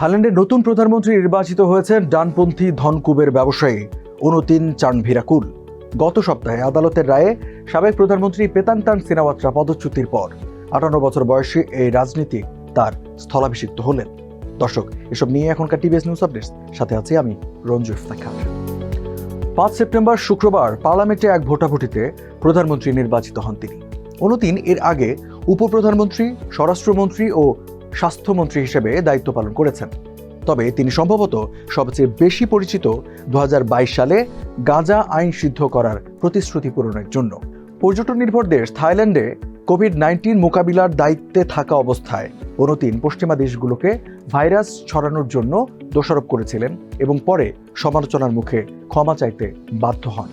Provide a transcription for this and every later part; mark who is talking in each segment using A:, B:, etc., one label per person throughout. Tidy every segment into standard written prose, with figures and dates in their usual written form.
A: থাইল্যান্ডের নতুন প্রধানমন্ত্রী নির্বাচিত হয়েছেন ডানপন্থী ধনকুবের ব্যবসায়ী অনুতিন চানভিরাকুল। গত সপ্তাহে আদালতের রায়ে সাবেক প্রধানমন্ত্রী পেতাংতান সিনাওয়াত্রা পদচ্যুতির পর 58 বছর বয়সী এই রাজনীতিক তার স্থলাভিষিক্ত হলেন। দর্শক, এসব নিয়ে এখনকার টিভিএস নিউজ আপডেটস সাথে আছি আমি রঞ্জু ইফতেখার। 5 সেপ্টেম্বর শুক্রবার পার্লামেন্টে এক ভোটাভুটিতে প্রধানমন্ত্রী নির্বাচিত হন তিনি। অনুতিন এর আগে উপপ্রধানমন্ত্রী, স্বরাষ্ট্রমন্ত্রী ও স্বাস্থ্যমন্ত্রী হিসেবে দায়িত্ব পালন করেছেন। তবে তিনি সম্ভবত সবচেয়ে বেশি পরিচিত 2022 সালে গাঁজা আইন সিদ্ধ করার প্রতিশ্রুতি পূরণের জন্য। পর্যটন নির্ভর দেশ থাইল্যান্ডে কোভিড-19 মোকাবিলার দায়িত্বে থাকা অবস্থায় অনুতিন পশ্চিমা দেশগুলোকে ভাইরাস ছড়ানোর জন্য দোষারোপ করেছিলেন এবং পরে সমালোচনার মুখে ক্ষমা চাইতে বাধ্য হন।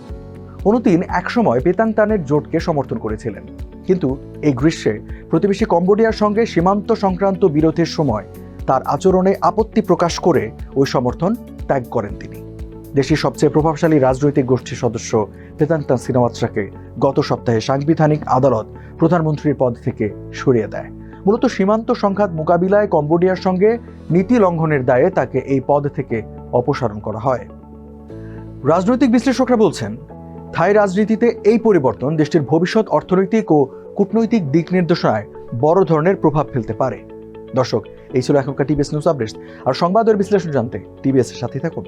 A: অনুতিন একসময় পেতাংতানের জোটকে সমর্থন করেছিলেন, কিন্তু এই গ্রীষ্মে প্রতিবেশী কম্বোডিয়ার সঙ্গে সীমান্ত সংক্রান্ত বিরোধের সময় তার আচরণে আপত্তি প্রকাশ করে ওই সমর্থন ত্যাগ করেন তিনি। দেশের সবচেয়ে প্রভাবশালী রাজনৈতিক গোষ্ঠীর সদস্য পেতাংতান সিনাওয়াত্রাকে গত সপ্তাহে সাংবিধানিক আদালত প্রধানমন্ত্রীর পদ থেকে সরিয়ে দেয়। মূলত সীমান্ত সংঘাত মোকাবিলায় কম্বোডিয়ার সঙ্গে নীতি লঙ্ঘনের দায়ে তাকে এই পদ থেকে অপসারণ করা হয়। রাজনৈতিক বিশ্লেষকরা বলছেন, থাই রাজনীতিতে এই পরিবর্তন দেশটির ভবিষ্যৎ অর্থনৈতিক ও কূটনৈতিক দিক নির্দেশনায় বড় ধরনের প্রভাব ফেলতে পারে। দর্শক, এই ছিল এখনকার টিভিএস নিউজ আপডেটস। আর সংবাদের বিশ্লেষণ জানতে টিভিএস এর সাথে থাকুন।